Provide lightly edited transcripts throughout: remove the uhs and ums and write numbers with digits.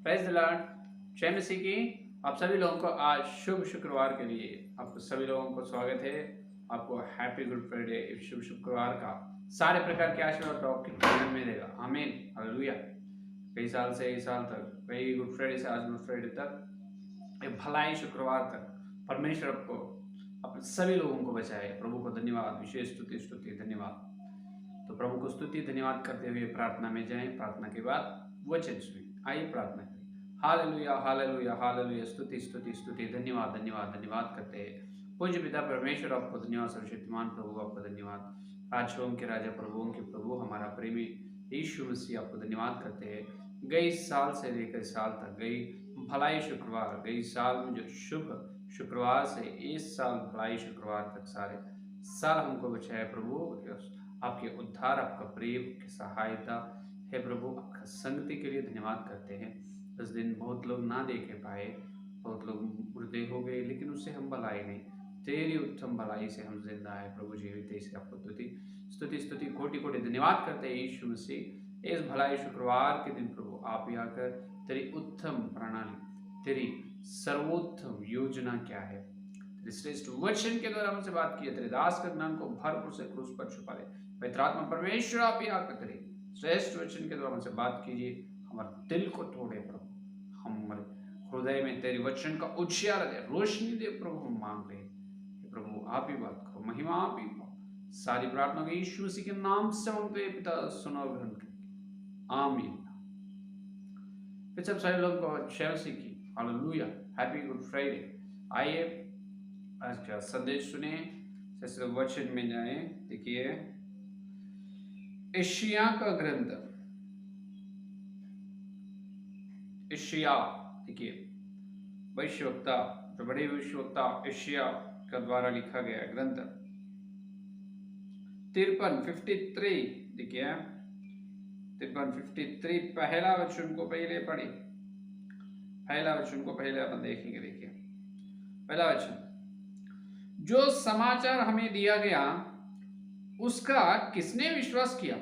Praise the Lord. जय मसीह की। आप सभी लोगों को आज शुभ शुक्रवार के लिए आपको सभी लोगों को स्वागत है। आपको हैप्पी गुड फ्राइडे। इस शुभ शुक्रवार का सारे प्रकार के आशीर्वाद आपके जीवन में देगा। आमीन, हालेलुया। कई साल से इस साल तक, कई गुड फ्राइडे से आज गुड फ्राइडे तक, एक भलाई शुक्रवार तक परमेश्वर आपको अपने सभी लोगों को बचाए। प्रभु को धन्यवाद, विशेष स्तुति स्तुति धन्यवाद। तो प्रभु को स्तुति धन्यवाद करते हुए प्रार्थना में जाएं। प्रार्थना के बाद वचन सुने। आइए प्रार्थना करें। Hallelujah hallelujah hallelujah. स्तुति स्तुति स्तुति धन्यवाद धन्यवाद धन्यवाद करते हैं। पूज्य पिता परमेश्वर आपको धन्यवाद। सर्वशक्तिमान प्रभु आपको धन्यवाद। राजाओं के राजा प्रभुओं के प्रभु हमारा प्रेमी यीशु मसीह आपको धन्यवाद करते हैं। गई साल से लेकर साल तक, गई भलाई शुक्रवार, गई साल में जो शुभ शुक्रवार से इस साल भलाई शुक्रवार तक सारे साल हमको बचाया प्रभु। आपके उद्धार, आपका प्रेम की सहायता है प्रभु। आपका संगति के लिए धन्यवाद करते हैं। इस दिन बहुत लोग ना देखे पाए, बहुत लोग मुर्दे हो गए, लेकिन उससे हम भलाई नहीं, तेरी उत्तम भलाई से हम जिंदा है प्रभु। जीवित इसे आपको स्तुति स्तुति स्तुति कोटि कोटि धन्यवाद करते हैं यीशु मसीह। इस भलाई शुक्रवार के दिन प्रभु आप यहाँ कर तेरी उत्तम प्रणाली, तेरी सर्वोत्तम योजना क्या है, तेरे श्रेष्ठ वचन के द्वारा हमसे बात की है। तेरे दास के ज्ञान को भरपूर से क्रूस पर छुपा ले। पवित्र आत्मा परमेश्वर आप यहाँ आकर तेरे श्रेष्ठ वचन के द्वारा हमसे बात कीजिए। हमारे दिल को तोड़े प्रभु, हमारे हृदय में तेरे वचन का उजियारा दे, रोशनी दे प्रभु। हम मांग रहे हैं प्रभु, आप ही बात करो, महिमा आप ही पाओ। सारी प्रार्थना के यीशु मसीह के नाम से मांगते हैं पिता, सुनो और ग्रहण करके आमीन। फिर सब सारे लोगों को जय मसीह की। Hallelujah, happy good Friday. आइए आज का संदेश सुने, जैसे वचन में जाए। देखिए एशिया का ग्रंथ, एशिया, देखिए भविष्यवक्ता, जो बड़े भविष्यवक्ता एशिया का द्वारा लिखा गया ग्रंथ 53 देखिए 53 पहला वचन को पहले पढ़े। पहला वचन को पहले अपन देखेंगे। देखिए पहला वचन, जो समाचार हमें दिया गया उसका किसने विश्वास किया,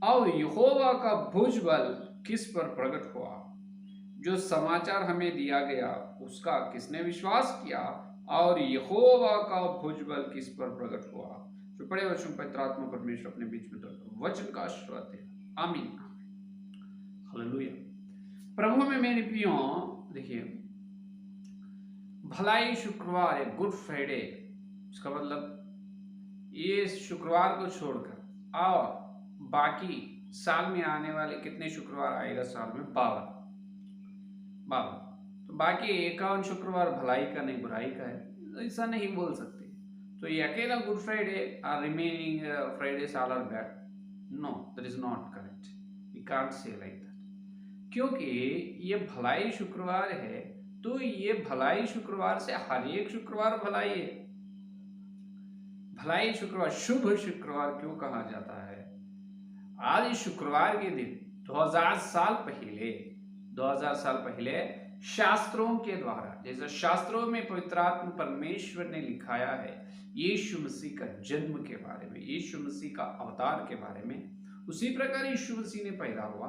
और यहोवा का भुजबल किस पर प्रकट हुआ। जो समाचार हमें दिया गया उसका किसने विश्वास किया, और यहोवा का भुजबल किस पर प्रकट हुआ। जो पढ़े वचन पवित्र आत्मा परमेश्वर अपने बीच में तो वचन का आशीर्वाद दे। आमीन, हालेलुया। प्रभु में मेरे प्रियो, देखिए भलाई शुक्रवार है, गुड फ्राइडे। इसका मतलब ये शुक्रवार को छोड़कर और बाकी साल में आने वाले कितने शुक्रवार आएगा साल में? 52। तो बाकी 51 शुक्रवार भलाई का नहीं बुराई का है, ऐसा नहीं बोल सकते। तो ये अकेला गुड फ्राइडे और remaining Fridays all are bad? No, that is not correct. We can't say like that. क्योंकि ये भलाई शुक्रवार है, तो ये भलाई शुक्रवार से हर एक शुक्रवार भलाई है। भलाई शुक्रवार, शुभ शुक्रवार क्यों कहा जाता है? आज शुक्रवार के दिन 2000 साल पहले शास्त्रों के द्वारा, जैसे शास्त्रों में पवित्र आत्मा परमेश्वर ने लिखाया है यीशु मसीह का जन्म के बारे में, यीशु मसीह का अवतार के बारे में, उसी प्रकार यीशु मसीह ने पैदा हुआ।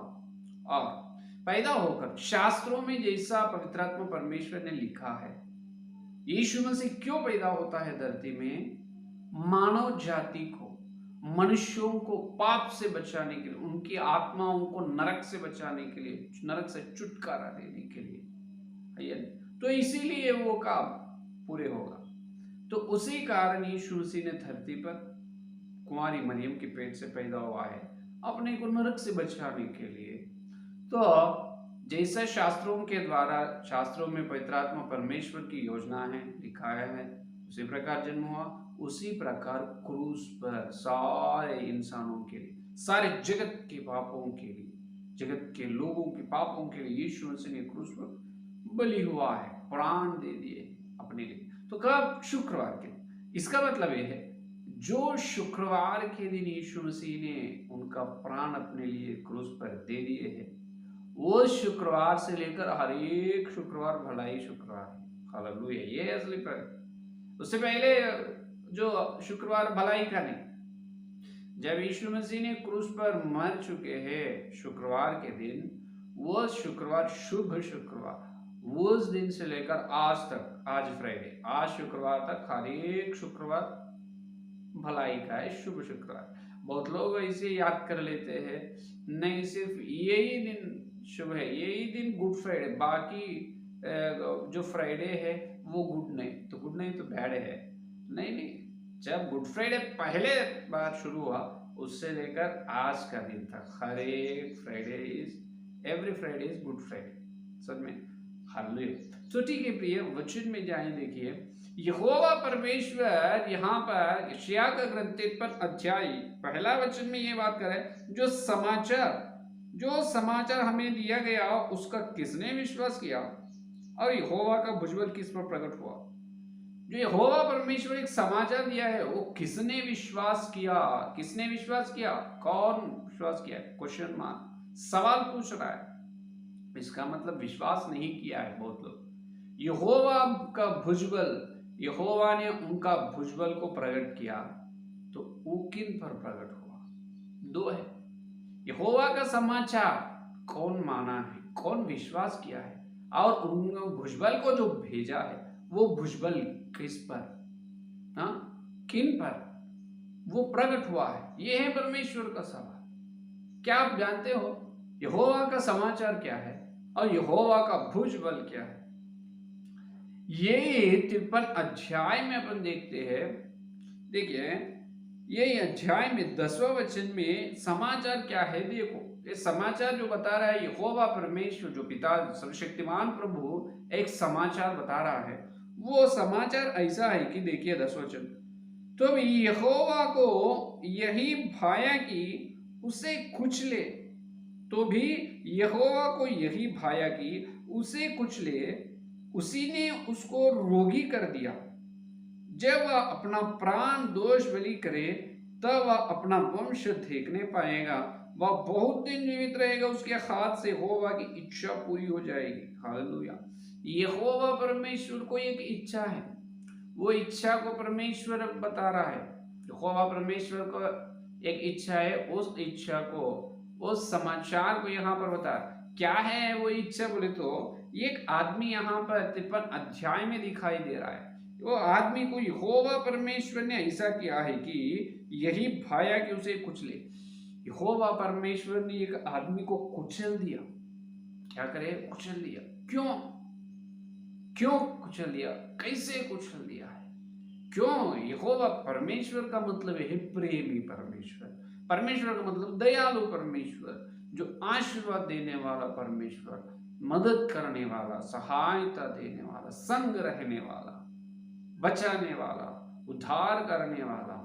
और पैदा होकर शास्त्रों में जैसा पवित्र आत्मा परमेश्वर ने लिखा है, यीशु मसीह क्यों पैदा होता है धरती में? मानव जाति को, मनुष्यों को पाप से बचाने के लिए, उनकी आत्माओं को नरक से बचाने के लिए, नरक से छुटकारा देने के लिए। तो इसीलिए वो काम पूरे होगा। तो उसी कारण यीशु मसीह ने धरती पर कुंवारी मरियम के पेट से पैदा हुआ है, अपने को नरक से बचाने के लिए। तो जैसा शास्त्रों के द्वारा, शास्त्रों में पवित्र आत्मा परमेश्वर की योजना है, दिखाया है, उसी प्रकार जन्म हुआ। उसी प्रकार क्रूस पर सारे इंसानों के लिए, सारे जगत के पापों के लिए, जगत के लोगों के पापों के लिए यीशु मसीह ने क्रूस पर बलि हुआ है, प्राण दे दिए अपने लिए। तो कब? शुक्रवार के। इसका मतलब यह है, जो शुक्रवार के दिन यीशु मसीह ने उनका प्राण अपने लिए क्रूस पर दे दिए हैं, वो शुक्रवार से लेकर हर एक शुक्रवार भलाई शुक्रवार है। हालेलुया, ये असली पर। उससे पहले जो शुक्रवार भलाई का नहीं। जब यीशु मसीह ने क्रूस पर मर चुके हैं शुक्रवार के दिन, वो शुक्रवार, शुभ शुक्रवार, उस दिन से लेकर आज तक, आज फ्राइडे, आज शुक्रवार तक हर एक शुक्रवार भलाई का है, शुभ शुक्रवार। बहुत लोग इसे याद कर लेते हैं, नहीं सिर्फ यही दिन शुभ है, यही दिन गुड फ्राइडे, बाकी जो फ्राइडे है वो गुड नहीं, तो गुड नहीं तो बैड है। नहीं नहीं, जब गुड फ्राइडे पहले बार शुरू हुआ उससे लेकर आज का दिन तक हर एक Friday is, every Friday is Good Friday. सच में हालेलुया। तो ठीक है प्रिय, वचन में जाएं, देखिए यहोवा परमेश्वर यहाँ पर यशायाह का ग्रंथ 53 अध्याय पहला वचन में ये बात करे, जो समाचार हमें दिया गया उसका किसने विश्वास किया और यहोवा का भुजबल किस पर प्रकट हुआ। जो यहोवा परमेश्वर एक समाचार दिया है वो किसने विश्वास किया, किसने विश्वास किया, कौन विश्वास किया, क्वेश्चन मार्क, सवाल पूछ रहा है। इसका मतलब विश्वास नहीं किया है बहुत लोग। यहोवा का भुजबल, यहोवा ने उनका भुजबल को प्रकट किया, तो वो किन पर प्रकट हुआ, दो है। यहोवा का समाचार कौन माना है, कौन विश्वास किया है, और उन भुजबल को जो भेजा है वो भुजबल किस पर, किन पर वो प्रकट हुआ है, ये है परमेश्वर का सवाल। क्या आप जानते हो यहोवा का समाचार क्या है और यहोवा का भुजबल क्या है। ये 53 अध्याय में अपन देखते हैं। देखिए ये अध्याय में 10वां वचन में समाचार क्या है, देखो ये समाचार जो बता रहा है यहोवा परमेश्वर, जो पिता सर्वशक्तिमान प्रभु एक समाचार बता रहा है। वो समाचार ऐसा है कि देखिए 10 वचन, तो यहोवा को यही भाया कि उसे कुचले, तो भी यहोवा को यही भाया कि उसे कुचले, उसी ने उसको रोगी कर दिया। जब वह अपना प्राण दोष बलि करे तब वह अपना वंश देखने पाएगा, वह बहुत दिन जीवित रहेगा, उसके हाथ से यहोवा की इच्छा पूरी हो जाएगी। हालेलुया। यहोवा परमेश्वर को एक इच्छा है, वो इच्छा को परमेश्वर बता रहा है। यहोवा परमेश्वर को एक इच्छा है, उस इच्छा को, उस समाचार को यहाँ पर बता। क्या है वो इच्छा बोले तो एक आदमी यहाँ पर 53 अध्याय में दिखाई दे रहा है। वो आदमी को यहोवा परमेश्वर ने ऐसा किया है कि यही भाया कि उसे कुचले। यहोवा परमेश्वर ने एक आदमी को कुचल दिया। क्या करे, कुचल दिया। क्यों कुचल दिया, कैसे कुचल दिया है, क्यों। यहोवा परमेश्वर का मतलब है प्रेमी परमेश्वर, परमेश्वर का मतलब दयालु परमेश्वर, जो आशीर्वाद देने वाला परमेश्वर, मदद करने वाला, सहायता देने वाला, संग रहने वाला, बचाने वाला, उद्धार करने वाला,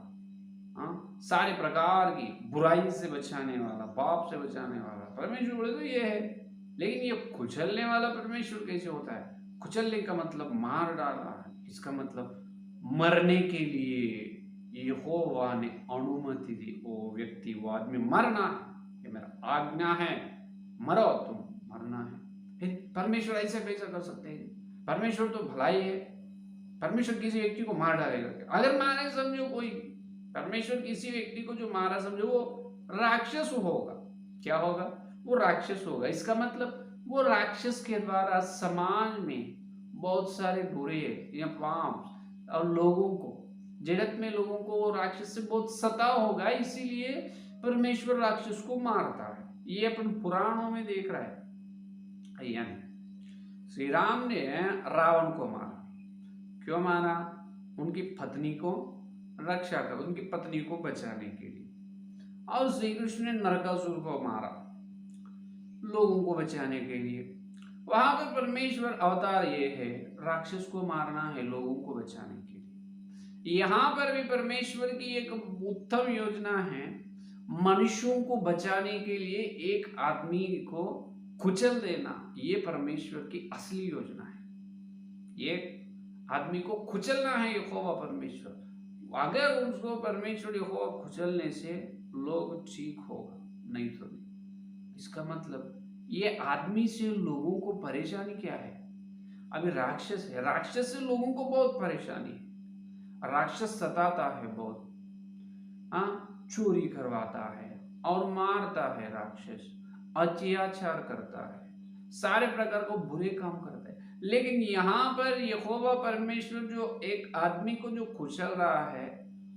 सारे प्रकार की बुराई से बचाने वाला, पाप से बचाने वाला परमेश्वर बोले तो ये है। लेकिन ये कुचलने वाला परमेश्वर कैसे होता है। कुचलने का मतलब मार डालना है, इसका मतलब मरने के लिए यहोवा ने अनुमति दी। वो व्यक्ति, वो आदमी मरना है, ये मेरा आज्ञा है, मरो तुम, मरना है। फिर परमेश्वर ऐसा कैसा कर सकते हैं, परमेश्वर तो भलाई है, परमेश्वर किसी व्यक्ति को मार डालेगा। अगर मारे समझो कोई, परमेश्वर किसी व्यक्ति को जो मारा समझो वो राक्षस होगा। क्या होगा, वो राक्षस होगा। इसका मतलब वो राक्षस के द्वारा समाज में बहुत सारे बुरे या पाप और लोगों को, जगत में लोगों को वो राक्षस से बहुत सता होगा, इसीलिए परमेश्वर राक्षस को मारता है। ये अपन पुराणों में देख रहा है। यानी श्री राम ने रावण को मारा। क्यों मारा, उनकी पत्नी को रक्षा कर, उनकी पत्नी को बचाने के लिए। और श्री कृष्ण ने नरकासुर को मारा लोगों को बचाने के लिए। वहां पर परमेश्वर अवतार ये है, राक्षस को मारना है लोगों को बचाने के लिए। यहाँ पर भी परमेश्वर की एक उत्तम योजना है, मनुष्यों को बचाने के लिए एक आदमी को कुचल देना। ये परमेश्वर की असली योजना है। ये आदमी को कुचलना है यहोवा परमेश्वर। अगर उसको परमेश्वर यहोवा कुचलने से लोग ठीक होगा, नहीं तो नहीं। इसका मतलब ये आदमी से लोगों को परेशानी क्या है। अभी राक्षस है, राक्षस से लोगों को बहुत परेशानी है। राक्षस सताता है बहुत, चोरी करवाता है और मारता है राक्षस, अत्याचार करता है, सारे प्रकार को बुरे काम करता है। लेकिन यहाँ पर यहोवा परमेश्वर जो एक आदमी को जो कुचल रहा है,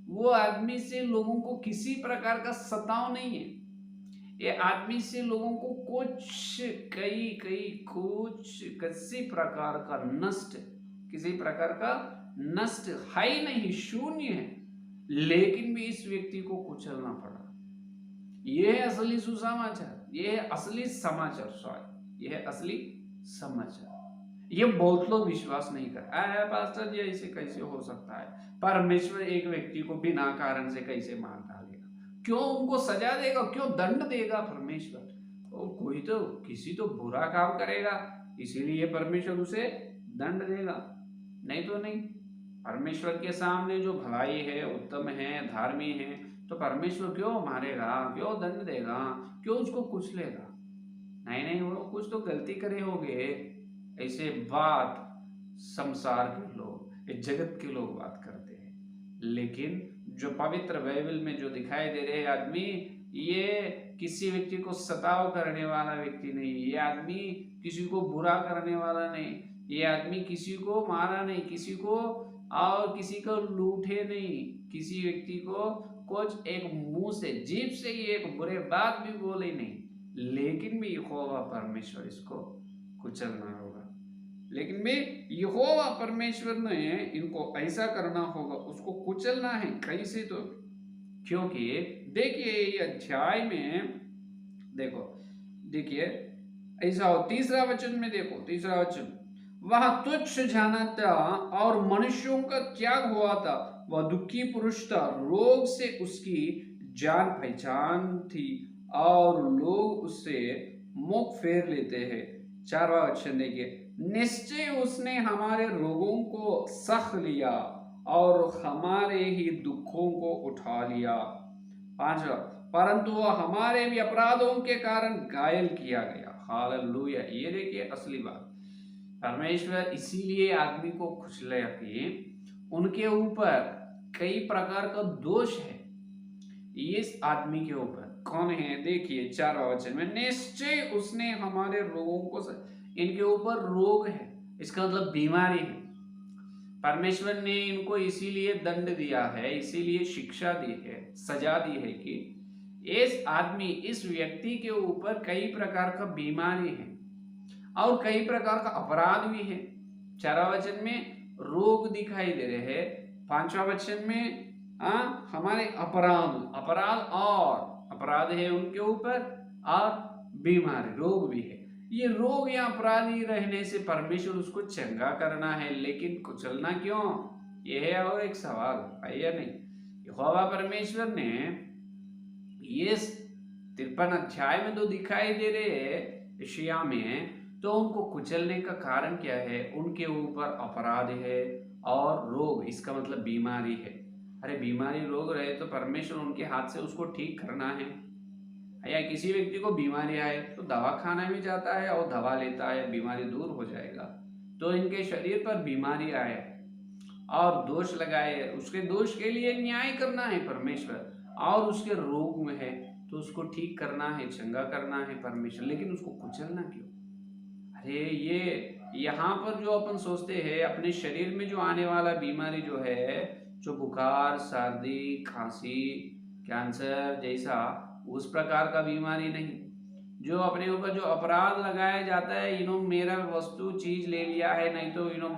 वो आदमी से लोगों को किसी प्रकार का सताव नहीं है। ये आदमी से लोगों को कुछ किसी प्रकार का नष्ट, किसी प्रकार का नष्ट है ही नहीं, शून्य है। लेकिन भी इस व्यक्ति को कुचलना पड़ा। यह है असली सुसमाचार, यह है असली समाचार। सॉरी, यह है असली समाचार। ये बहुत लोग विश्वास नहीं कर रहे, पास्टर जी ऐसे कैसे हो सकता है, परमेश्वर एक व्यक्ति को बिना कारण से कैसे मार डालेगा, क्यों उनको सजा देगा, क्यों दंड देगा परमेश्वर? और कोई तो किसी तो बुरा काम करेगा, इसीलिए परमेश्वर उसे दंड देगा, नहीं तो नहीं। परमेश्वर के सामने जो भलाई है, उत्तम है, धार्मिक है, तो परमेश्वर क्यों मारेगा, क्यों दंड देगा, क्यों उसको कुचलेगा? नहीं, वो कुछ तो गलती करे होंगे। ऐसे बात संसार के लोग, इस जगत के लोग बात करते हैं। लेकिन जो पवित्र बाइबल में जो दिखाई दे रहे आदमी, ये किसी व्यक्ति को सताव करने वाला व्यक्ति नहीं, ये आदमी किसी को बुरा करने वाला नहीं, ये आदमी किसी को मारा नहीं, किसी को और किसी को लूटे नहीं, किसी व्यक्ति को कुछ एक मुंह से, जीभ से ही एक बुरे बात भी बोले नहीं। लेकिन भी यहोवा परमेश्वर इसको कुचलना होगा। लेकिन में यहोवा परमेश्वर ने इनको ऐसा करना होगा, उसको कुचलना है। कैसे? तो क्योंकि देखिए ये अध्याय में देखिए ऐसा हो, तीसरा वचन में देखो, तीसरा वचन, वह तुच्छ जाना था और मनुष्यों का त्याग हुआ था, वह दुखी पुरुष था, रोग से उसकी जान पहचान थी और लोग उससे मुख फेर लेते हैं। चारवा वचन देखिए, निश्चय उसने हमारे रोगों को सह लिया और हमारे ही दुखों को उठा लिया। पांचवा, परंतु वह हमारे भी अपराधों के कारण घायल किया गया। हालेलुया। ये देखिए असली बात, परमेश्वर इसीलिए आदमी को कुचले कि उनके ऊपर कई प्रकार का दोष है। इस आदमी के ऊपर कौन है? देखिए चारवा वचन में, निश्चय उसने हमारे रोगों को, इनके ऊपर रोग है, इसका मतलब बीमारी है। परमेश्वर ने इनको इसीलिए दंड दिया है, इसीलिए शिक्षा दी है, सजा दी है कि इस आदमी, इस व्यक्ति के ऊपर कई प्रकार का बीमारी है और कई प्रकार का अपराध भी है। चारवा वचन में रोग दिखाई दे रहे हैं, पांचवा वचन में हमारे अपराध है उनके ऊपर और बीमारी, रोग भी है। ये रोग या अपराधी रहने से परमेश्वर उसको चंगा करना है, लेकिन कुचलना क्यों? यह है और एक सवाल है या नहीं। यहोवा परमेश्वर ने ये 53 अध्याय में तो दिखाई दे रहे हैं यशायाह में, तो उनको कुचलने का कारण क्या है? उनके ऊपर अपराध है और रोग, इसका मतलब बीमारी है। अरे बीमारी रोग रहे तो परमेश्वर उनके हाथ से उसको ठीक करना है। या किसी व्यक्ति को बीमारी आए तो दवाखाना में जाता है और दवा लेता है, बीमारी दूर हो जाएगा। तो इनके शरीर पर बीमारी आए और दोष लगाए, उसके दोष के लिए न्याय करना है परमेश्वर, और उसके रोग में है तो उसको ठीक करना है, चंगा करना है परमेश्वर, लेकिन उसको कुचलना क्यों? अरे ये यहाँ पर जो अपन सोचते हैं, अपने शरीर में जो आने वाला बीमारी जो है, जो बुखार, सर्दी, खांसी, कैंसर जैसा, उस प्रकार का बीमारी नहीं। जो अपने ऊपर जो अपराध लगाया जाता है, इन्हों मेरा वस्तु चीज ले लिया है, नहीं तो इन्हों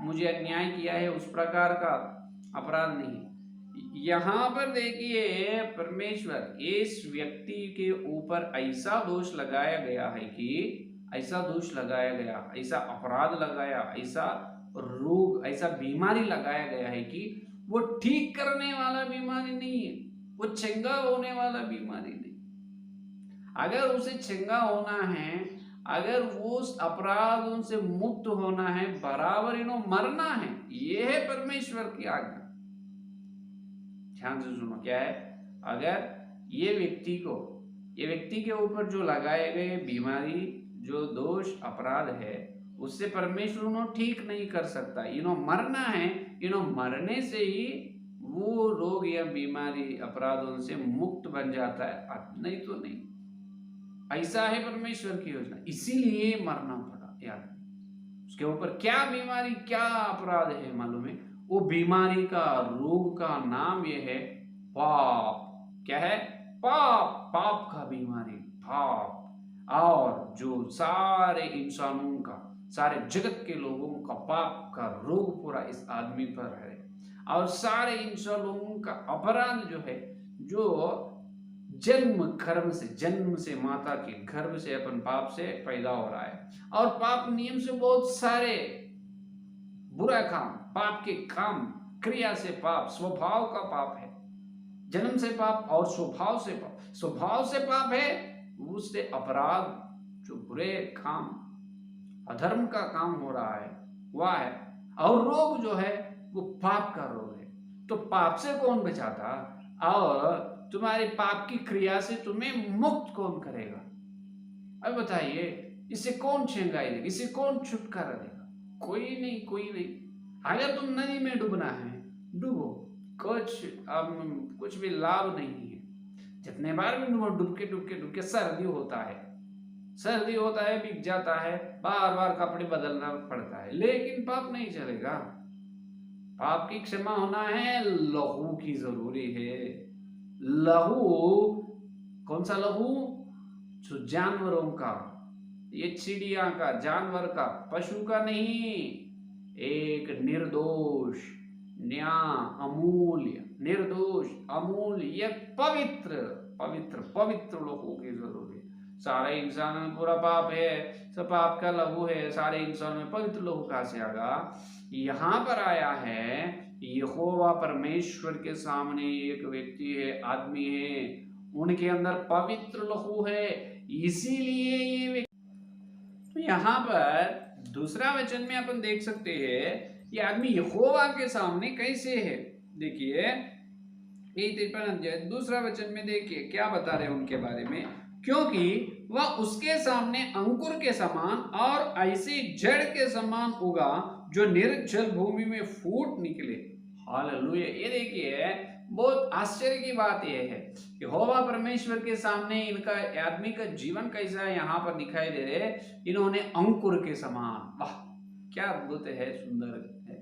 मुझे अन्याय किया है, उस प्रकार का अपराध नहीं। यहाँ पर देखिए परमेश्वर इस व्यक्ति के ऊपर ऐसा दोष लगाया गया है कि ऐसा दोष लगाया गया, ऐसा अपराध लगाया, ऐसा रोग, ऐसा बीमारी लगाया गया है कि वो ठीक करने वाला बीमारी नहीं है, वो चंगा होने वाला बीमारी नहीं। अगर उसे चंगा होना है, अगर वो उस अपराधों से मुक्त होना है, बराबर इन्हों मरना है, ये है परमेश्वर की आज्ञा। ध्यान से सुनो, क्या है? अगर ये व्यक्ति के ऊपर जो लगाए गए बीमारी, जो दोष, अपराध है, उससे परमेश्वर उन्हों ठीक नहीं कर सकता। इन्हों मरना है, इन्हों मरने से ही वो रोग या बीमारी, अपराधों से मुक्त बन जाता है, नहीं तो नहीं। ऐसा है परमेश्वर की योजना, इसीलिए मरना पड़ा यार। उसके ऊपर क्या बीमारी, क्या अपराध है मालूम है? वो बीमारी का, रोग का नाम ये है पाप। क्या है? पाप। पाप का बीमारी, पाप। और जो सारे इंसानों का, सारे जगत के लोगों का पाप का रोग पूरा इस आदमी पर है। और सारे इंसान लोगों का अपराध जो है, जो जन्म से माता के गर्भ से अपन पाप से पैदा हो रहा है। और पाप नियम से बहुत सारे बुरा काम, पाप के काम, क्रिया से पाप, स्वभाव का पाप है। जन्म से पाप और स्वभाव से पाप। स्वभाव से पाप है, उससे अपराध, जो बुरे काम, अधर्म का काम हो रहा है वह है। और रोग जो है वो पाप का रोग है। तो पाप से कौन बचाता, और तुम्हारे पाप की क्रिया से तुम्हें मुक्त कौन करेगा? अब बताइए, इससे कौन छेंगाई देगा, इससे कौन छुटकारा देगा? कोई नहीं, कोई नहीं। अगर तुम नदी में डूबना है, डूबो, कुछ भी लाभ नहीं है। जितने बार भी डूबो, डूब के सर्दी होता है, भीग जाता है, बार बार कपड़े बदलना पड़ता है, लेकिन पाप नहीं चलेगा। पाप की क्षमा होना है, लहू की जरूरी है। लहू, कौन सा लहू? जो जानवरों का, ये चिड़िया का, जानवर का, पशु का नहीं। एक निर्दोष, न्या, अमूल्य, निर्दोष, अमूल्य, ये पवित्र पवित्र पवित्र लोगों की जरूरत है। सारे इंसान में पूरा पाप है, सब पाप का लहू है। सारे इंसान में पवित्र लहू कहां से आगा? यहां पर आया है, यहोवा परमेश्वर के सामने एक व्यक्ति है, आदमी है, उनके अंदर पवित्र लहू है, इसीलिए ये। तो यहाँ पर दूसरा वचन में अपन देख सकते हैं, ये आदमी यहोवा के सामने कैसे है। देखिए, ये 53 अध्याय दूसरा वचन में देखिए क्या बता रहे हैं उनके बारे में। क्योंकि वह उसके सामने अंकुर के समान और ऐसी जड़ के समान उगा जो निर्जल भूमि में फूट निकले। हालेलुया। ये देखिए, बहुत आश्चर्य की बात यह है कि यहोवा परमेश्वर के सामने इनका, आदमी का जीवन कैसा है यहाँ पर दिखाई दे रहे। इन्होंने अंकुर के समान, वाह क्या अद्भुत है, सुंदर है,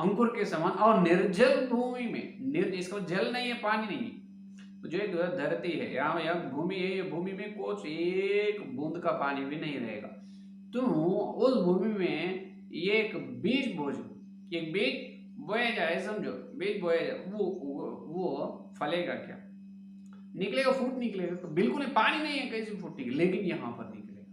अंकुर के समान और निर्जल भूमि में। इसको जल नहीं है, पानी नहीं है, जो एक धरती है, यहाँ भूमि है, ये भूमि में कुछ एक बूंद का पानी भी नहीं रहेगा। तुम उस भूमि में एक बीज बोझो, एक बीज बोया जाए, समझो बीज बोया जाए, वो फलेगा क्या? निकलेगा, फूट निकलेगा? तो बिल्कुल पानी नहीं है, कैसे फूटेगा? लेकिन यहाँ पर निकलेगा।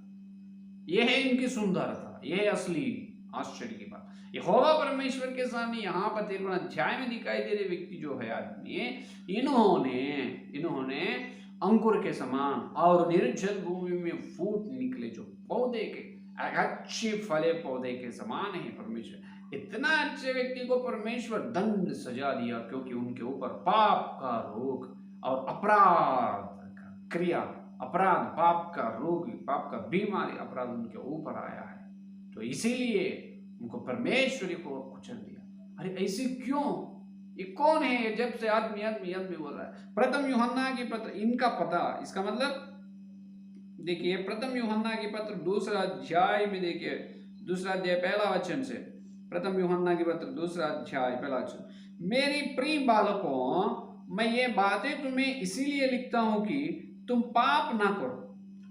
यह है इनकी सुंदरता, यह है असली आश्चर्य की बात। यहोवा परमेश्वर के सामने यहाँ पर 53 अध्याय में दिखाई दे रहे व्यक्ति जो है, आदमी, इन्होंने अंकुर के समान और निर्जल भूमि में फूट निकले, जो पौधे के अच्छे फले पौधे के समान है। परमेश्वर, इतना अच्छे व्यक्ति को परमेश्वर दंड सजा दिया क्योंकि उनके ऊपर पाप का रोग और अपराध का क्रिया, अपराध, पाप का रोग, पाप का बीमारी, अपराध उनके ऊपर आया है। तो इसीलिए उनको परमेश्वर को कुचल दिया। अरे ऐसे क्यों? ये कौन है? जब से आदमी बोल रहा है। प्रथम यूहन्ना की पत्र, इनका पता, इसका मतलब देखिए, प्रथम यूहन्ना की पत्र दूसरा अध्याय में देखिए, दूसरा अध्याय पहला वचन से, प्रथम यूहन्ना की पत्र दूसरा अध्याय पहला वचन। मेरी प्रिय बालकों, मैं ये बातें तुम्हें इसीलिए लिखता हूं कि तुम पाप ना करो,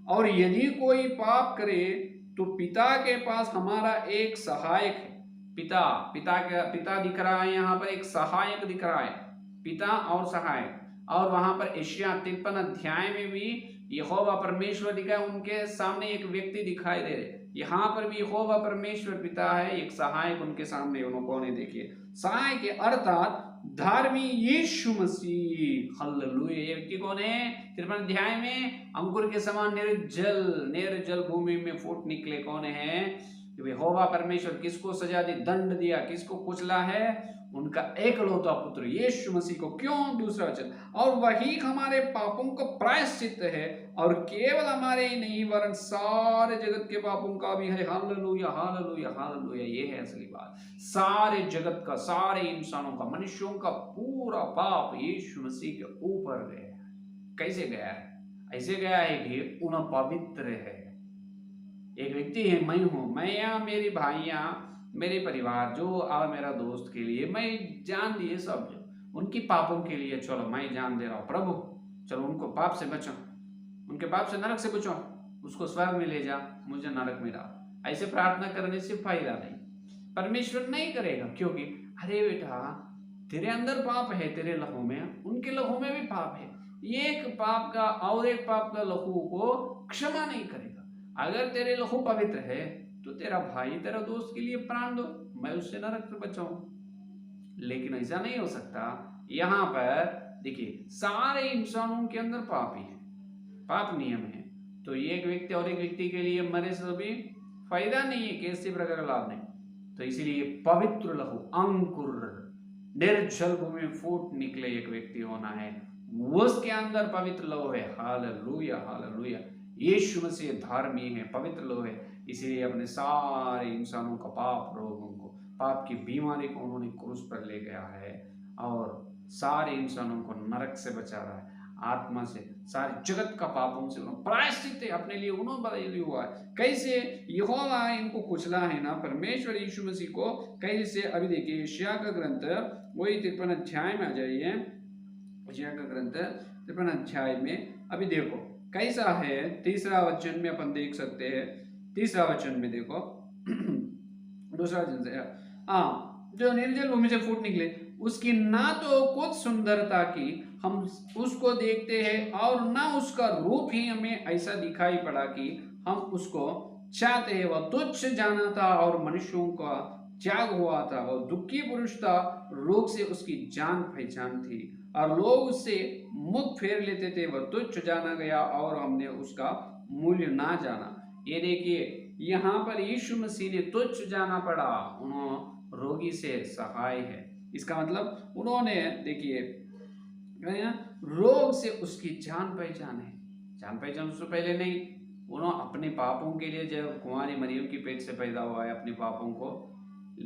और यदि कोई पाप करे तो पिता के पास हमारा एक सहायक है। पिता दिख रहा है यहाँ पर, एक सहायक दिख रहा है, पिता और सहायक। और वहां पर यशायाह 53 अध्याय में भी यहोवा परमेश्वर दिखा है, उनके सामने एक व्यक्ति दिखाई दे रहे। यहाँ पर भी यहोवा परमेश्वर पिता है, एक सहायक उनके सामने, उन्होंने देखिए सहायक के अर्थात धार्मी यीशु मसीह। हालेलुया। ये व्यक्ति कौन है? 53 अध्याय में अंकुर के समान निर्जल भूमि में फूट निकले, कौन है? यहोवा परमेश्वर किसको सजा दी, दंड दिया, किसको कुचला है? उनका एकलौता पुत्र यीशु मसीह को। क्यों? दूसरा वचन, और वही हमारे पापों का प्रायश्चित है, और केवल हमारे ही नहीं वरन सारे जगत के पापों का भी है। Hallelujah, hallelujah, hallelujah. ये है असली बात। सारे जगत का, सारे इंसानों का, मनुष्यों का पूरा पाप यीशु मसीह के ऊपर गया है। कैसे गया है? ऐसे गया है कि उन पवित्र है। एक व्यक्ति है, मैं हूं, मैं या मेरी भाइयां, मेरे परिवार जो और मेरा दोस्त के लिए मैं जान दिए सब, जो उनकी पापों के लिए चलो मैं जान दे रहा हूं प्रभु, चलो उनको पाप से बचाओ, उनके पाप से नरक से बचाओ, उसको स्वर्ग में ले जा, मुझे नरक में डाल। ऐसे प्रार्थना करने से फायदा नहीं, परमेश्वर नहीं करेगा, क्योंकि अरे बेटा तेरे अंदर पाप है, तेरे लहू में, उनके लहू में भी पाप है, एक पाप का और एक पाप का लहू को क्षमा नहीं करेगा। अगर तेरे लहू पवित्र है तो तेरा भाई तेरा दोस्त के लिए प्राण दो, मैं उससे नरक से बचाऊं। लेकिन ऐसा नहीं हो सकता। यहाँ पर देखिए सारे इंसानों के अंदर पाप ही है, पाप नियम है, तो एक व्यक्ति और एक व्यक्ति के लिए मरे से भी फायदा नहीं है, किसी प्रकार का लाभ नहीं। तो इसीलिए पवित्र लहू, अंकुर निर्जल भूमि में फूट निकले एक व्यक्ति होना है, उसके अंदर पवित्र लहू है। Hallelujah hallelujah. यीशु मसीह धार्मिक है, पवित्र लहू है, इसीलिए अपने सारे इंसानों का पाप रोगों को, पाप की बीमारी को उन्होंने क्रूस पर ले गया है और सारे इंसानों को नरक से बचा रहा है, आत्मा से, सारे जगत का पापों से प्रायश्चित अपने लिए उन्होंने बदल हुआ है। कैसे यहोवा इनको कुचला है ना, परमेश्वर यीशु मसीह को कैसे। अभी देखिए यशायाह का ग्रंथ वही 53 अध्याय में आ जाइए, यशायाह का ग्रंथ 53 अध्याय में अभी देखो कैसा है। तीसरा वचन में अपन देख सकते हैं, तीसरा वचन में देखो दूसरा वचन से, हाँ, जो निर्जल भूमि से फूट निकले उसकी ना तो कुछ सुंदरता की हम उसको देखते हैं और ना उसका रूप ही हमें ऐसा दिखाई पड़ा कि हम उसको चाहते हैं। वह तुच्छ जाना था और मनुष्यों का त्याग हुआ था, वह दुखी पुरुष था, रोग से उसकी जान पहचान थी और लोग उससे मुख फेर लेते थे। वह तुच्छ जाना गया और हमने उसका मूल्य ना जाना। ये देखिए यहाँ पर यीशु मसीह ने तुच्छ जाना पड़ा, उन्होंने रोगी से सहाय है, इसका मतलब उन्होंने देखिए रोग से उसकी जान पहचान है। जान पहचान उससे पहले नहीं, उन्होंने अपने पापों के लिए, जब कुंवारी मरियम की पेट से पैदा हुआ है, अपने पापों को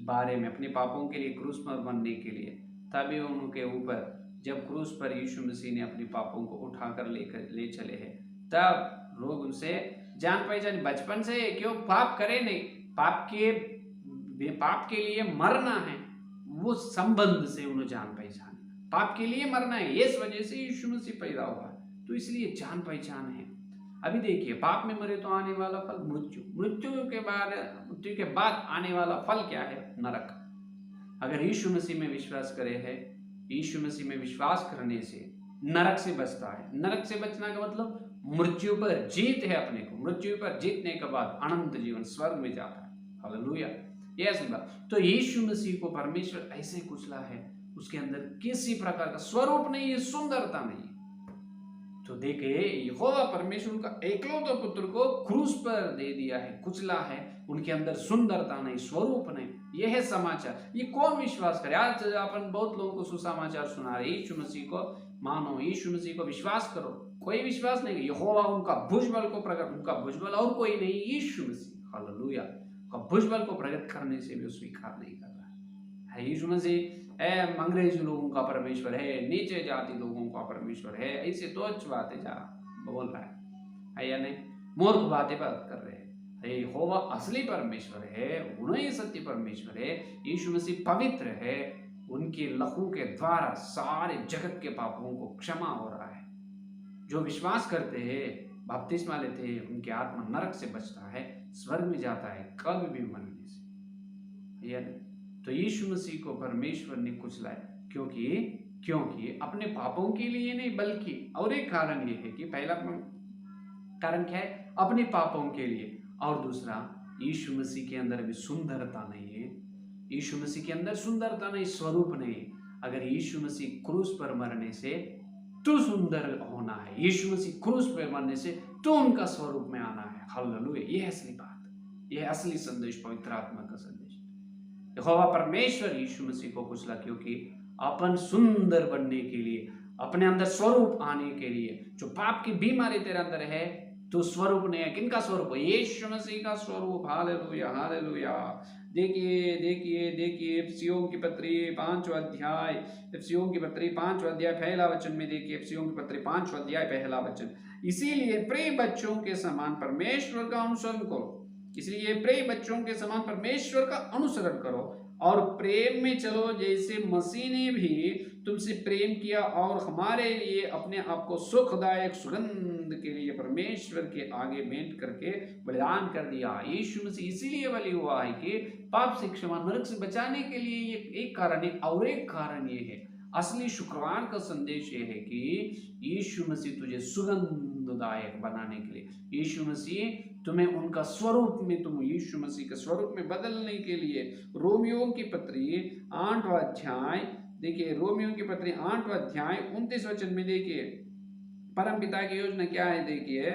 बारे में, अपने पापों के लिए क्रूस पर बनने के लिए, तभी उनके ऊपर जब क्रूस पर यीशु मसीह ने अपने पापों को उठाकर ले चले हैं, तब लोग उनसे जान पहचान बचपन से, क्यों पाप करे नहीं, पाप के लिए मरना है, वो संबंध से उन्हें जान पहचान, पाप के लिए मरना है, इस वजह से यीशु मसीह पैदा हुआ, तो इसलिए जान पहचान है। अभी देखिए पाप में मरे तो आने वाला फल मृत्यु, मृत्यु के बाद आने वाला फल क्या है? नरक। अगर यीशु मसीह में विश्वास करे है, यीशु मसीह में विश्वास करने से नरक से बचता है। नरक से बचना का मतलब मृत्यु पर जीत है, अपने को मृत्यु पर जीतने के बाद अनंत जीवन स्वर्ग में जाता है। हालेलुया, ये असली बात। तो यीशु मसीह को परमेश्वर ऐसे कुचला है, उसके अंदर किसी प्रकार का स्वरूप नहीं है, सुंदरता नहीं है। तो देखिए यहोवा परमेश्वर का एकलौते पुत्र को क्रूस पर दे दिया है, कुचला है, उनके अंदर सुंदरता नहीं, स्वरूप नहीं। यह है समाचार, ये कौन विश्वास करे? आज अपन बहुत लोगों को सुसमाचार सुना रहे, यीशु मसीह को मानो, यीशु मसीह को विश्वास करो, कोई विश्वास नहीं। यहोवा उनका भुजबल को प्रकट, उनका भुजबल और कोई नहीं, यीशु मसीह। हालेलुया, का भुजबल को प्रकट करने से भी स्वीकार नहीं कर रहा है। यीशु मसीह अंग्रेज लोगों का परमेश्वर है, नीचे जाति लोगों का परमेश्वर है, ऐसे तो अच्छी बातें जा बोल रहा है या नहीं? मूर्ख बातें बात कर रहे हैं। यहोवा असली परमेश्वर है, उन्हीं सत्य परमेश्वर है। यीशु मसीह पवित्र है, उनके लहू के द्वारा सारे जगत के पापों को क्षमा हो रहा है। जो विश्वास करते हैं, बपतिस्मा लेते हैं, उनकी आत्मा नरक से बचता है, स्वर्ग में जाता है कभी भी मरने से। या नहीं? तो यीशु मसीह को परमेश्वर ने कुचलाया, क्योंकि अपने पापों के लिए नहीं, बल्कि और एक कारण ये है कि पहला कारण क्या है? अपने पापों के लिए, और दूसरा यीशु मसीह के अंदर भी सुंदरता नहीं है। यीशु मसीह के अंदर सुंदरता नहीं, स्वरूप नहीं। अगर यीशु मसीह क्रूस पर मरने से तू सुंदर होना है, यीशु मसीह क्रूस पर मरने से तू उनका स्वरूप में आना है। हालेलुया, यह असली बात, यह असली संदेश, पवित्र आत्मा का संदेश। यहोवा परमेश्वर यीशु मसीह को कुचला, क्योंकि अपन सुंदर बनने के लिए, अपने अंदर स्वरूप आने के लिए। जो पाप की बीमारी तेरे अंदर है, तो स्वरूप नहीं है। किनका स्वरूप है? यीशु मसीह का स्वरूप। Hallelujah hallelujah. देखिए देखिए देखिए इफिसियों की पत्री 5वां अध्याय, इफिसियों की पत्री 5वां अध्याय पहला वचन में देखिए, इफिसियों की पत्री 5वां अध्याय पहला वचन, इसीलिए प्रिय बच्चों के समान परमेश्वर का अनुसरण करो। इसलिए प्रिय बच्चों के समान परमेश्वर का अनुसरण करो और प्रेम में चलो, जैसे मसीह ने भी तुमसे प्रेम किया और हमारे लिए अपने आप को सुखदायक सुगंध के लिए परमेश्वर के आगे भेंट करके बलिदान कर दिया। यीशु मसीह इसीलिए बलि हुआ है कि पाप से क्षमा, नरक से बचाने के लिए ये एक कारण है। और एक कारण ये है, असली शुक्रवार का संदेश ये है कि यीशु मसीह तुझे सुगंधदायक बनाने के लिए, यीशु मसीह तुम्हें उनका स्वरूप में, तुम यीशु मसीह के स्वरूप में बदलने के लिए। रोमियो की पत्री 8वां अध्याय देखिए, रोमियो की पत्री 8वां अध्याय 29 वचन में देखिए परम पिता की योजना क्या है। देखिए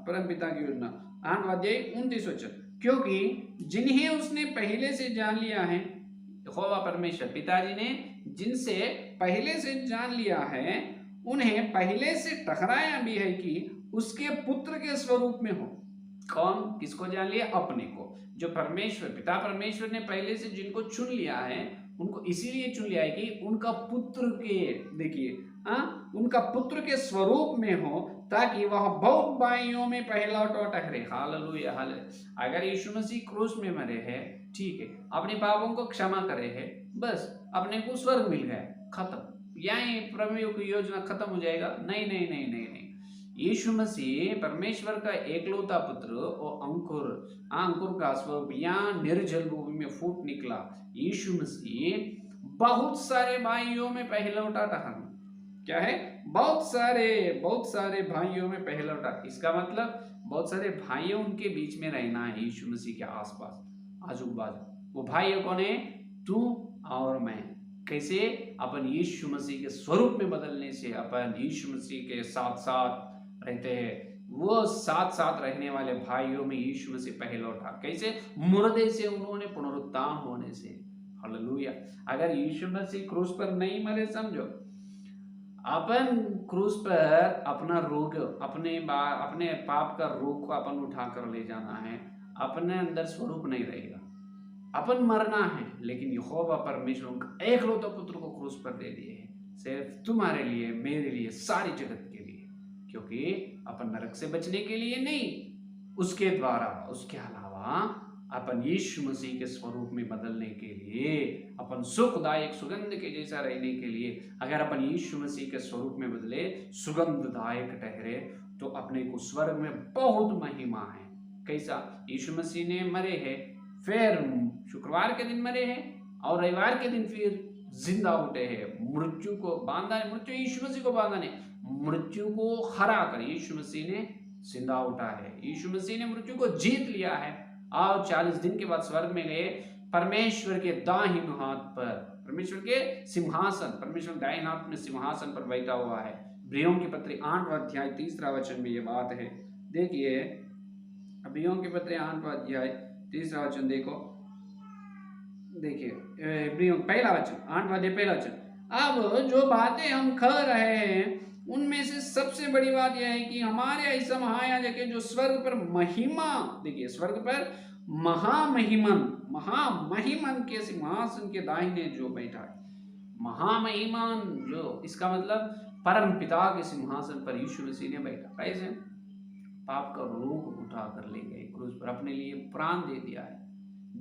परम पिता की योजना 8वां अध्याय 29 वचन, क्योंकि जिन्हें उसने पहले से जान लिया है, यहोवा परमेश्वर पिताजी ने जिनसे पहले से जान लिया है, उन्हें पहले से ठहराया भी है कि उसके पुत्र के स्वरूप में हो। कौन किसको जान लिया? अपने को। जो परमेश्वर पिता परमेश्वर ने पहले से जिनको चुन लिया है, उनको इसीलिए चुन लिया है कि उनका पुत्र के, देखिए उनका पुत्र के स्वरूप में हो, ताकि वह बहुत भाइयों में पहलौठा ठहरे। Hallelujah hallelujah. अगर यीशु मसीह क्रूस में मरे हैं, ठीक है, अपने पापों को क्षमा करे है, बस अपने को स्वर्ग मिल गया, खत्म। यही प्रभु की योजना खत्म हो जाएगा? नहीं नहीं नहीं नहीं नहीं। यीशु मसीह परमेश्वर का एकलौता पुत्र और अंकुर का स्वरूप यहाँ निर्जल भूमि में फूट निकला। यीशु मसीह बहुत सारे भाइयों में पहलौठा ठहरा। क्या है? बहुत सारे भाइयों में पहलौठा। इसका मतलब बहुत सारे भाइयों उनके बीच में रहना है, यीशु मसीह के आसपास, आजू बाजू। वो भाइयों कौन है? तू और मैं। कैसे? अपन यीशु मसीह के स्वरूप में बदलने से अपन यीशु मसीह के साथ साथ रहते हैं। वो साथ साथ रहने वाले भाइयों में यीशु मसीह पहलौठा। कैसे? मुर्दे से उन्होंने पुनरुत्थान होने से। हालेलुया। अगर यीशु मसीह क्रूस पर नहीं मरे, समझो अपन क्रूस पर अपना रोग, अपने पाप का रोग को अपन उठा कर ले जाना है, अपने अंदर स्वरूप नहीं रहेगा। अपन मरना है, लेकिन यहोवा परमेश्वर उनका एकलौता पुत्र को क्रूस पर दे दिए है, सिर्फ तुम्हारे लिए, मेरे लिए, सारी जगत के लिए। क्योंकि अपन नरक से बचने के लिए नहीं, उसके द्वारा, उसके अलावा अपन यीशु मसीह के स्वरूप में बदलने के लिए, अपन सुखदायक सुगंध के जैसा रहने के लिए, अगर अपन यीशु मसीह के स्वरूप में बदले, सुगंधदायक ठहरे, तो अपने को स्वर्ग में बहुत महिमा है। कैसा? यीशु मसीह ने मरे हैं, फिर शुक्रवार के दिन मरे हैं और रविवार के दिन फिर जिंदा उठे हैं। मृत्यु को बांधा, मृत्यु यीशु मसीह को बांधा ने, मृत्यु को हरा कर यीशु मसीह ने जिंदा उठा है। यीशु मसीह ने मृत्यु को जीत लिया है और 40 दिन के बाद स्वर्ग में गए, परमेश्वर के दाहिने हाथ पर, परमेश्वर के सिंहासन, परमेश्वर दाहिने हाथ में सिंहासन पर बैठा हुआ है। इब्रियों की पत्री 8वां अध्याय 3 वचन में ये बात है। देखिए इब्रियों की पत्री 8वां अध्याय 3 वचन देखो, देखिए इब्रियों 1 वचन, 8वां अध्याय 1 वचन। अब जो बातें हम कह रहे हैं, उनमें से सबसे बड़ी बात यह है कि हमारे ऐसा महायाजक है जो स्वर्ग पर महिमा, देखिए स्वर्ग पर महामहिमन के सिंहासन के दाहिने जो बैठा है। महामहिमान जो, इसका मतलब परम पिता के सिंहासन पर यीशु मसीह ने बैठा। कैसे? पाप का रोग उठा कर ले गए क्रूस पर, अपने लिए प्राण दे दिया है।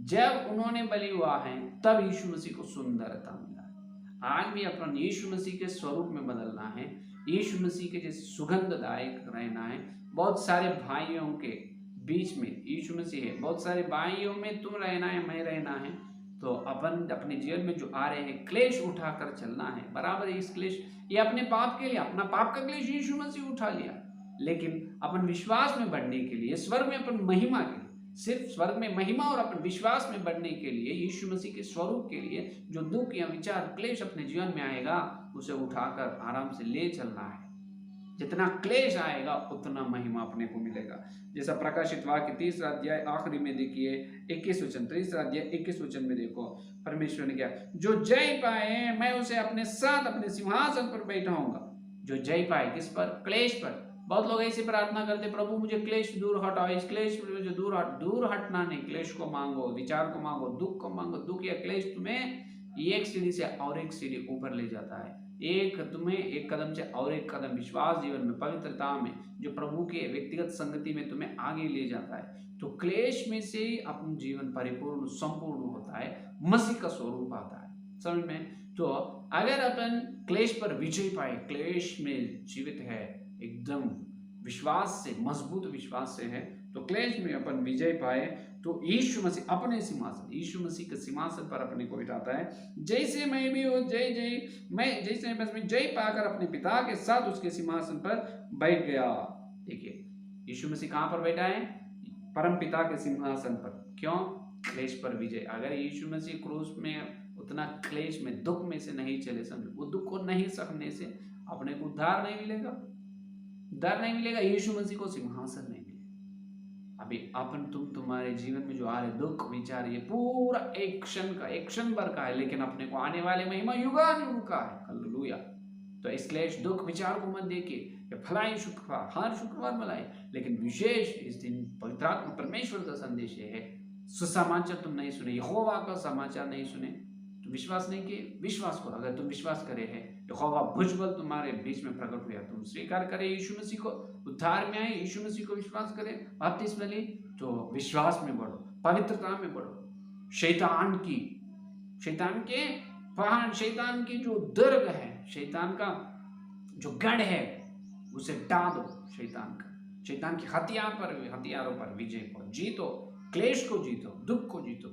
जब उन्होंने बलि हुआ है, तब यीशु मसीह को सुंदरता मिला है। आज भी अपन यीशु मसीह के स्वरूप में बदलना है, यीशु मसीह के जैसे सुगंधदायक रहना है। बहुत सारे भाइयों के बीच में यीशु मसीह है, बहुत सारे भाइयों में तुम रहना है, मैं रहना है। तो अपन अपने जीवन में जो आ रहे हैं क्लेश उठाकर चलना है। बराबर इस क्लेश, ये अपने पाप के लिए, अपना पाप का क्लेश यीशु मसीह उठा लिया, लेकिन अपन विश्वास में बढ़ने के लिए, स्वर्ग में अपन महिमा के लिए, सिर्फ स्वर्ग में महिमा और अपन विश्वास में बढ़ने के लिए, यीशु मसीह के स्वरूप के लिए, जो दुख या विचार क्लेश अपने जीवन में आएगा, उसे उठाकर आराम से ले चलना है। जितना क्लेश आएगा उतना महिमा अपने को मिलेगा। जैसा प्रकाशित वाक्य 3 अध्याय आखिरी में देखिए 21 वचन, 3 अध्याय 21 वचन में देखो परमेश्वर ने क्या, जो जय पाए मैं उसे अपने साथ अपने सिंहासन पर बैठाऊंगा। जो जय पाए किस पर? क्लेश पर। बहुत लोग ऐसी प्रार्थना करते, प्रभु मुझे क्लेश दूर हटाओ, इस क्लेश मुझे दूर हटना नहीं। क्लेश को मांगो, विचार को मांगो, दुख को मांगो। दुख या क्लेश तुम्हें एक सीढ़ी से और एक सीढ़ी ऊपर ले जाता है। एक तुम्हें एक कदम से और एक कदम विश्वास जीवन में, पवित्रता में, जो प्रभु के व्यक्तिगत संगति में तुम्हें आगे ले जाता है। तो क्लेश में से ही अपना जीवन परिपूर्ण संपूर्ण होता है, मसीह का स्वरूप आता है। समझ में? तो अगर अपन क्लेश पर विजय पाए, क्लेश में जीवित है, एकदम विश्वास से, मजबूत विश्वास से है, तो क्लेश में अपन विजय पाए, तो यीशु मसीह अपने सिंहासन, यीशु मसीह के सिंहासन पर अपने को बिठाता है। जैसे मैं भी हो जय जय, मैं जैसे बस में जय पाकर अपने पिता के साथ उसके सिंहासन पर बैठ गया। देखिए यीशु मसीह कहां पर बैठा है? परम पिता के सिंहासन पर। क्यों? क्लेश पर विजय। अगर यीशु मसीह क्रूस में उतना क्लेश में, दुख में से नहीं चले, समझो, वो दुख को नहीं सहने से अपने को उद्धार नहीं मिलेगा, उद्धार नहीं मिलेगा, यीशु मसीह को सिंहासन नहीं मिलेगा। अभी अपन तुम्हारे जीवन में जो आ रहे दुख विचार, ये पूरा एक क्षण का, एक क्षण भर का है, लेकिन अपने को आने वाले महिमा युगानुयुग का है। हालेलुया। तो इस क्लेश दुख विचार को मत देखिए फलाई शुक्रवार, हर शुक्रवार मनाए, लेकिन विशेष इस दिन पवित्र आत्मा परमेश्वर का संदेश है। सुसमाचार तुम नहीं सुने, यहोवा का समाचार नहीं सुने, तो विश्वास नहीं किए, विश्वास करो। अगर तुम विश्वास करे है, यहोवा भुजबल तुम्हारे बीच में प्रकट हुआ, तुम स्वीकार करे यीशु मसीह को, उद्धार में आए, यीशु मसीह को विश्वास करे, बपतिस्मा ली, तो विश्वास में बढ़ो, पवित्रता में बढ़ो। शैतान के पहाड़, शैतान की जो दुर्ग है, शैतान का जो गढ़ है, उसे डाल दो। शैतान की हथियारों पर विजय को जीतो, क्लेश को जीतो, दुख को जीतो।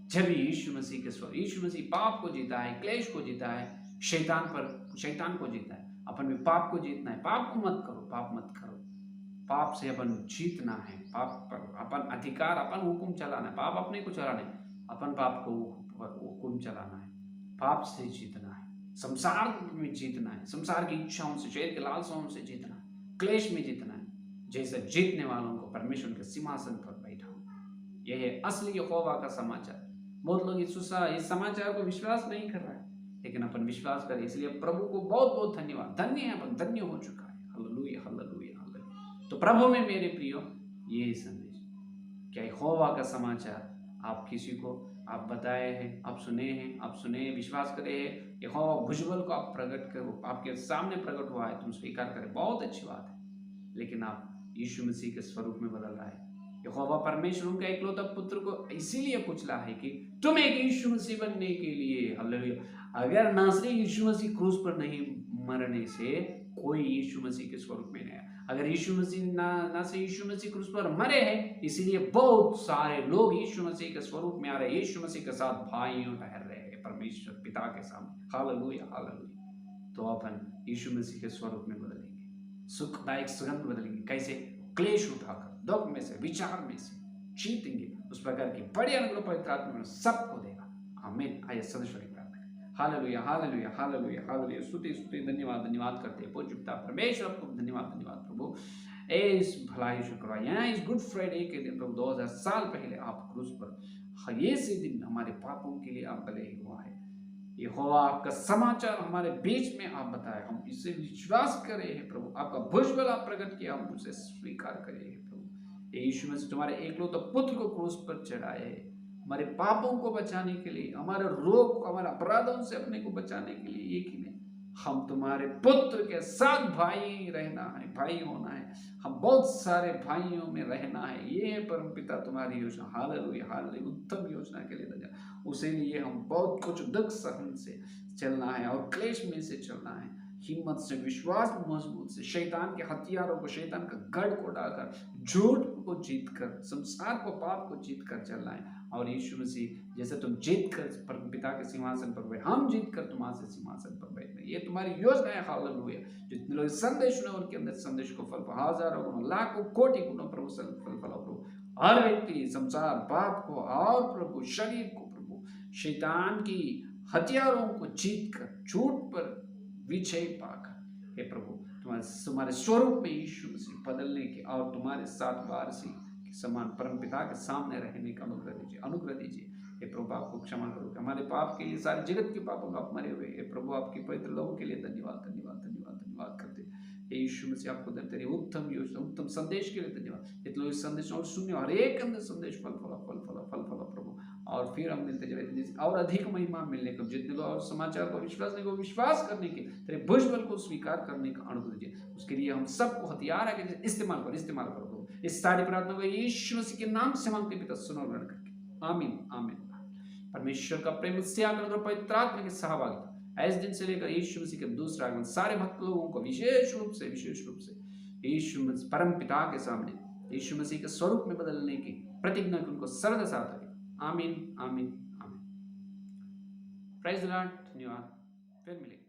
जब यीशु मसीह के स्वर, यीशु मसीह पाप को जीता है, क्लेश को जीता है, शैतान को जीता है। अपन में पाप को जीतना है। पाप को मत करो, पाप मत करो। पाप से अपन जीतना है, पाप पर अपन अधिकार, अपन हुक्म चलाना है। पाप अपने को चलाना है, अपन पाप को हुक्म चलाना है। पाप से जीतना है, संसार में जीतना है, संसार की इच्छाओं से, शरीर के लालसाओं से जीतना है, क्लेश में जीतना है। जैसे जीतने वालों को परमेश्वर के सिंहासन पर बैठा हूं। यह है असली यहोवा का समाचार। बहुत लोग इस समाचार को विश्वास नहीं कर रहा है, लेकिन अपन विश्वास करें। इसलिए प्रभु को बहुत बहुत धन्यवाद। धन्य है, अपन धन्य हो चुका है। Hallelujah, hallelujah, hallelujah. तो प्रभु में मेरे प्रियो, ये संदेश क्या यहोवा का समाचार आप किसी को आप बताए हैं, आप सुने, विश्वास करे हैं। यहोवा भुजबल को आप प्रकट करो, आपके सामने प्रकट हुआ है, तुम स्वीकार करें, बहुत अच्छी बात है। लेकिन आप यीशु मसीह के स्वरूप में बदल रहा है। यहोवा परमेश्वर उनका एकलौता पुत्र को इसीलिए कुचला है कि तुम एक यीशु मसीह बनने के लिए। हालेलुया। अगर नासरी यीशु मसीह क्रूस पर नहीं मरने से कोई यीशु मसीह के स्वरूप में नहीं है। अगर यीशु मसीह यीशु मसीह क्रूस पर मरे हैं, इसीलिए बहुत सारे लोग यीशु मसीह के स्वरूप में आ रहे हैं, यीशु मसीह के साथ भाइयों ठहर रहे हैं परमेश्वर पिता के सामने। Hallelujah, hallelujah. तो अपन यीशु मसीह के स्वरूप में बदलेंगे, सुखदायक सुगंध बदलेंगे। कैसे? क्लेश उठाकर, दुख में से, विचार में से जीतेंगे। उस प्रकार की बड़ी अनुग्रह पवित्र आत्मा सबको देगा। आमीन। आइए सदस्यों की प्रार्थना करें। Hallelujah, hallelujah, hallelujah, hallelujah. स्तुति धन्यवाद करते हैं। पूज्य पिता परमेश्वर, आपको धन्यवाद प्रभु। इस भलाई शुक्रवार, यहाँ इस गुड फ्राइडे के दिन प्रभु 2000 साल पहले आप क्रूस पर, ये से दिन हमारे पापों के लिए आप बलि हुआ है। यहोवा आपका समाचार हमारे बीच में आप बताए, हम इससे विश्वास करें हैं प्रभु। आपका भुजबल आप प्रकट किया, हम उसे स्वीकार करें हैं प्रभु। यीशु मसीह तुम्हारे एकलौता पुत्र को क्रूस पर चढ़ाए है हमारे पापों को बचाने के लिए, हमारे रोग, हमारे अपराधों से अपने को बचाने के लिए। ये कि नहीं, हम तुम्हारे पुत्र के साथ भाई रहना है, भाई होना है, हम बहुत सारे भाइयों में रहना है। ये परम पिता तुम्हारी योजना, हालेलुया, हालेलुया, उत्तम योजना के लिए धन्यवाद। उसे लिए हम बहुत कुछ दुख सहन से चलना है और क्लेश में से चलना है, हिम्मत से, विश्वास मजबूत से, शैतान के हथियारों को, शैतान का गढ़ को डालकर, झूठ को जीत कर, संसार को, पाप को जीत कर चलना है। और यीशु मसीह जैसे तुम जीत कर परम पिता के सिंहासन पर बैठे, हम जीत कर तुम्हारे सिंहासन पर बैठे, ये तुम्हारी योजना है। हालेलुया। जितने लोग संदेश सुने उनके अंदर संदेश को फल, हजारों गुणों, लाखों, कोटि गुणों प्रभु फल प्रभु। हर व्यक्ति संसार, पाप को और प्रभु शरीर को, प्रभु शैतान की हथियारों को जीत कर, झूठ पर विजय पाकर, हे प्रभु तुम्हारे स्वरूप में यीशु मसीह बदलने के और तुम्हारे साथ वारसी के समान परम पिता के सामने रहने का अनुग्रह दीजिए। हे प्रभु आपको क्षमा करो, हमारे पाप के लिए, सारे जगत के पापों का आप मरे हुए। हे प्रभु आपकी पवित्र लोगों के लिए धन्यवाद करते। हे यीशु मसीह आपको तेरी उत्तम योजना, उत्तम संदेश के लिए धन्यवाद। इतने इस संदेश और सुनिए, हर एक अंदर संदेश फल प्रभु और फिर हम मिलते चले और अधिक महिमा मिलने को, जितने लोग और समाचार को विश्वास करने के, तेरे भुजबल को स्वीकार करने का अनुभव दीजिए। उसके लिए हम सबको हथियार है इस्तेमाल करो। इस सारी प्रार्थना को यीशु मसीह के नाम से मांगते पिता, सुनो ग्रहण करके, आमीन आमीन। परमेश्वर का प्रेम, त्याग और पवित्र आत्मा की सहभागिता इस दिन से लेकर यीशु मसीह के दूसरा आगमन सारे भक्त लोगों को विशेष रूप से यीशु परम पिता के सामने यीशु मसीह के स्वरूप में बदलने की प्रतिज्ञा को उनको सर्वदा साथ रहे। आमीन आमीन आमीन। Praise the Lord. धन्यवाद, फिर मिलेंगे।